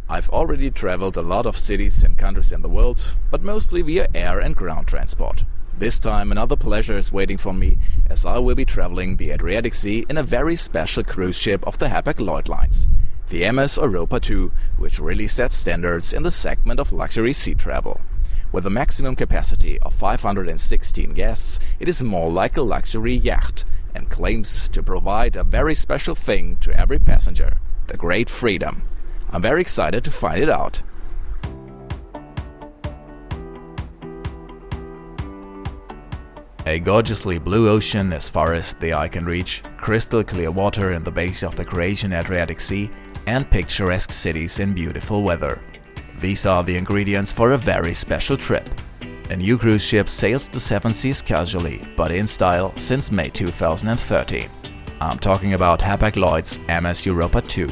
I've already traveled a lot of cities and countries in the world, but mostly via air and ground transport. This time another pleasure is waiting for me, as I will be traveling the Adriatic Sea in a very special cruise ship of the Hapag Lloyd lines, the MS Europa 2, which really sets standards in the segment of luxury sea travel. With a maximum capacity of 516 guests, it is more like a luxury yacht and claims to provide a very special thing to every passenger: the great freedom. I'm very excited to find it out. A gorgeously blue ocean as far as the eye can reach, crystal clear water in the base of the Croatian Adriatic Sea, and picturesque cities in beautiful weather. These are the ingredients for a very special trip. A new cruise ship sails the seven seas casually, but in style, since May 2013. I'm talking about Hapag Lloyd's MS Europa 2.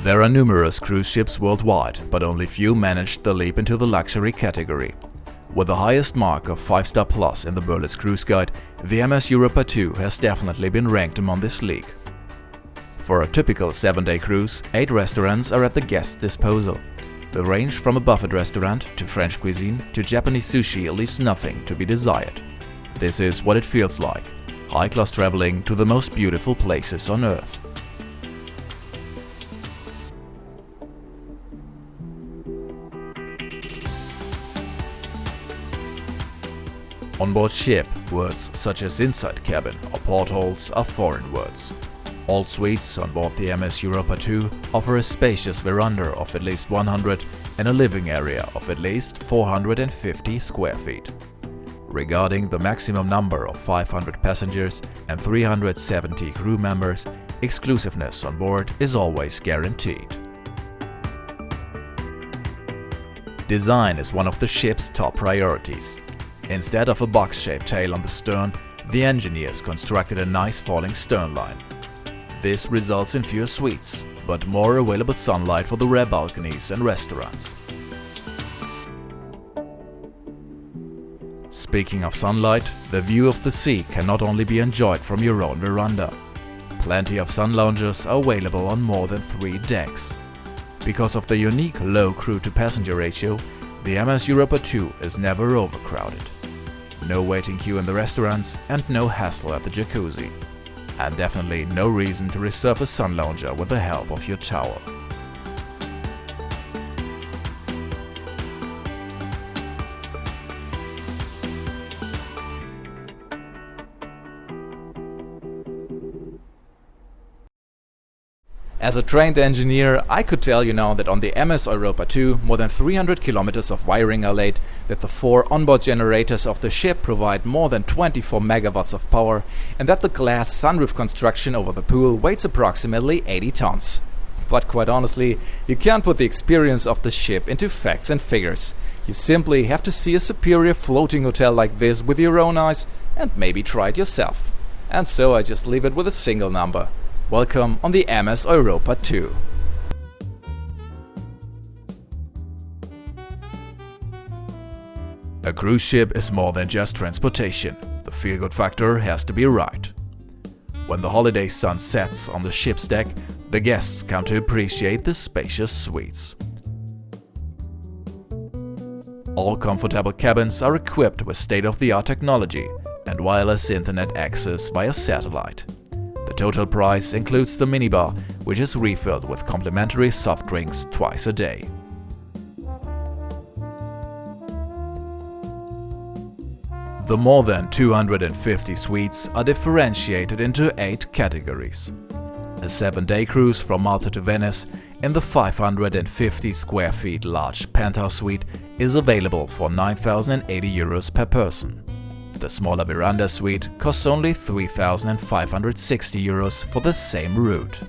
There are numerous cruise ships worldwide, but only few managed the leap into the luxury category. With the highest mark of 5-star plus in the Berlitz Cruise Guide, the MS Europa 2 has definitely been ranked among this league. For a typical 7-day cruise, 8 restaurants are at the guest's disposal. The range from a buffet restaurant to French cuisine to Japanese sushi leaves nothing to be desired. This is what it feels like: high-class traveling to the most beautiful places on Earth. On-board ship, words such as inside cabin or portholes are foreign words. All suites on board the MS Europa 2 offer a spacious veranda of at least 100 and a living area of at least 450 square feet. Regarding the maximum number of 500 passengers and 370 crew members, exclusiveness on board is always guaranteed. Design is one of the ship's top priorities. Instead of a box-shaped tail on the stern, the engineers constructed a nice falling stern line. This results in fewer suites, but more available sunlight for the rear balconies and restaurants. Speaking of sunlight, the view of the sea can not only be enjoyed from your own veranda. Plenty of sun lounges are available on more than 3 decks. Because of the unique low crew-to-passenger ratio, the MS Europa 2 is never overcrowded. No waiting queue in the restaurants and no hassle at the jacuzzi. And definitely no reason to reserve a sun lounger with the help of your towel. As a trained engineer, I could tell you now that on the MS Europa 2 more than 300 kilometers of wiring are laid, that the 4 onboard generators of the ship provide more than 24 megawatts of power, and that the glass sunroof construction over the pool weighs approximately 80 tons. But quite honestly, you can't put the experience of the ship into facts and figures. You simply have to see a superior floating hotel like this with your own eyes and maybe try it yourself. And so I just leave it with a single number. Welcome on the MS Europa 2. A cruise ship is more than just transportation. The feel-good factor has to be right. When the holiday sun sets on the ship's deck, the guests come to appreciate the spacious suites. All comfortable cabins are equipped with state-of-the-art technology and wireless internet access via satellite. The total price includes the minibar, which is refilled with complimentary soft drinks twice a day. The more than 250 suites are differentiated into 8 categories. A 7-day cruise from Malta to Venice in the 550 square feet large penthouse suite is available for €9,080 per person. The smaller veranda suite costs only €3,560 for the same route.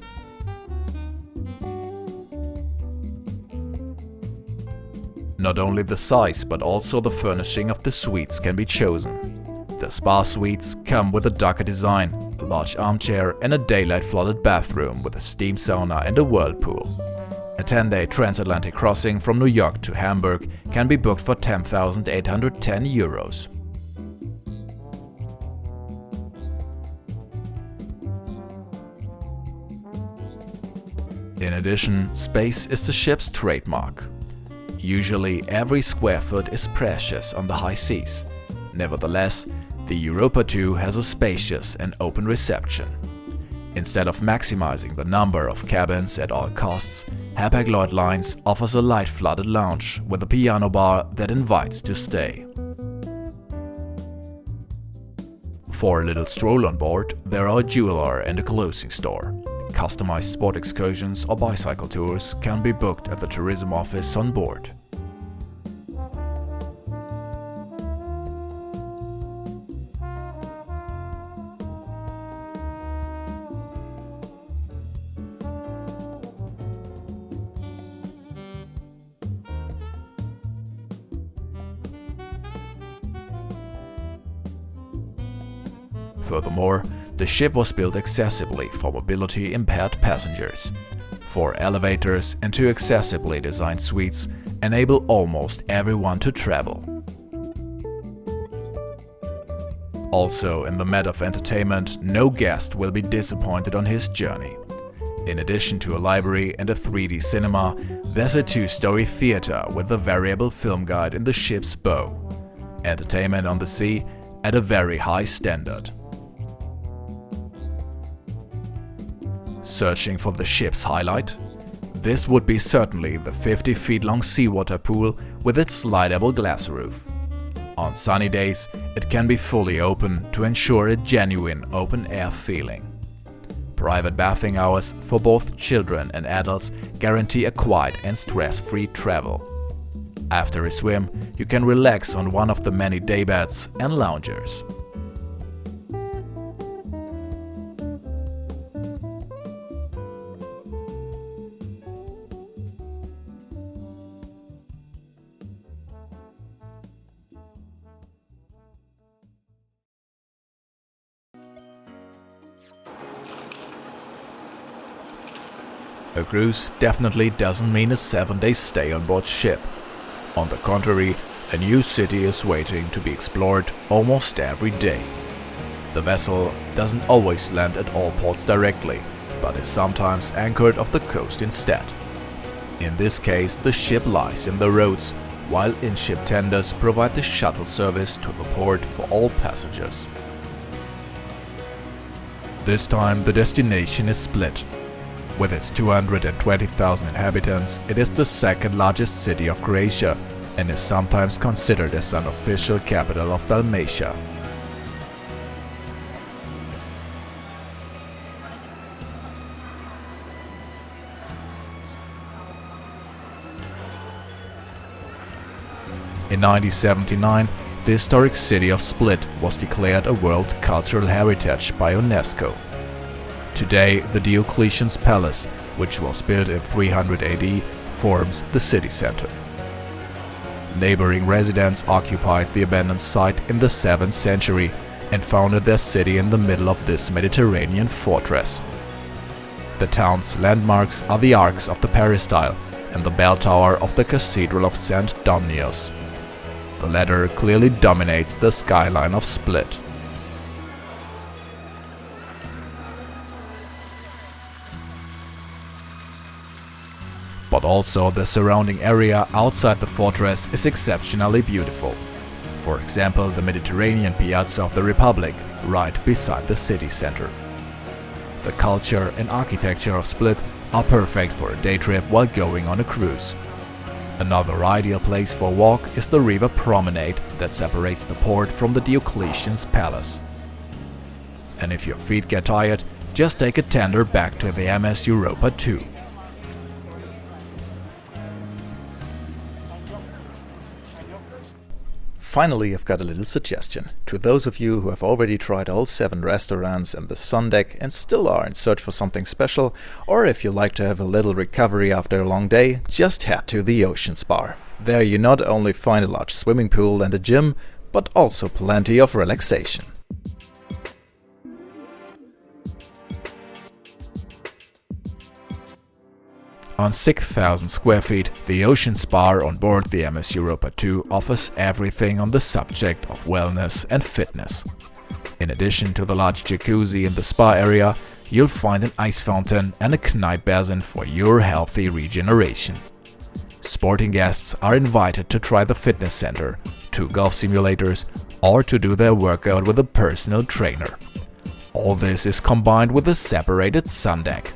Not only the size but also the furnishing of the suites can be chosen. The spa suites come with a darker design, a large armchair and a daylight-flooded bathroom with a steam sauna and a whirlpool. A 10-day transatlantic crossing from New York to Hamburg can be booked for €10,810. In addition, space is the ship's trademark. Usually, every square foot is precious on the high seas. Nevertheless, the Europa 2 has a spacious and open reception. Instead of maximizing the number of cabins at all costs, Hapag Lloyd Lines offers a light-flooded lounge with a piano bar that invites to stay. For a little stroll on board, there are a jeweler and a clothing store. Customized sport excursions or bicycle tours can be booked at the tourism office on board. Furthermore, the ship was built accessibly for mobility-impaired passengers. 4 elevators and 2 accessibly designed suites enable almost everyone to travel. Also, in the matter of entertainment, no guest will be disappointed on his journey. In addition to a library and a 3D cinema, there's a 2-story theater with a variable film guide in the ship's bow. Entertainment on the sea at a very high standard. Searching for the ship's highlight? This would be certainly the 50 feet long seawater pool with its slidable glass roof. On sunny days, it can be fully open to ensure a genuine open-air feeling. Private bathing hours for both children and adults guarantee a quiet and stress-free travel. After a swim, you can relax on one of the many daybeds and loungers. A cruise definitely doesn't mean a 7-day stay on board ship. On the contrary, a new city is waiting to be explored almost every day. The vessel doesn't always land at all ports directly, but is sometimes anchored off the coast instead. In this case, the ship lies in the roads, while in-ship tenders provide the shuttle service to the port for all passengers. This time the destination is Split. With its 220,000 inhabitants, it is the second largest city of Croatia and is sometimes considered as an official capital of Dalmatia. In 1979, the historic city of Split was declared a World Cultural Heritage by UNESCO. Today, the Diocletian's Palace, which was built in 300 AD, forms the city center. Neighboring residents occupied the abandoned site in the 7th century and founded their city in the middle of this Mediterranean fortress. The town's landmarks are the Arcs of the Peristyle and the bell tower of the Cathedral of St. Domnios. The latter clearly dominates the skyline of Split. But also the surrounding area outside the fortress is exceptionally beautiful. For example, the Mediterranean Piazza of the Republic, right beside the city center. The culture and architecture of Split are perfect for a day trip while going on a cruise. Another ideal place for a walk is the river promenade that separates the port from the Diocletian's Palace. And if your feet get tired, just take a tender back to the MS Europa 2. Finally, I've got a little suggestion. To those of you who have already tried all 7 restaurants and the sun deck and still are in search for something special, or if you like to have a little recovery after a long day, just head to the Ocean Spa. There you not only find a large swimming pool and a gym, but also plenty of relaxation. On 6,000 square feet, the Ocean Spa on board the MS Europa 2 offers everything on the subject of wellness and fitness. In addition to the large jacuzzi in the spa area, you'll find an ice fountain and a Kneippbasin for your healthy regeneration. Sporting guests are invited to try the fitness center, 2 golf simulators, or to do their workout with a personal trainer. All this is combined with a separated sun deck.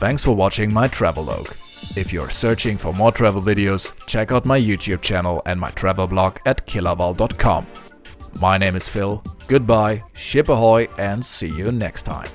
Thanks for watching my travelogue. If you're searching for more travel videos, check out my YouTube channel and my travel blog at killerval.com. My name is Phil, goodbye, ship ahoy, and see you next time.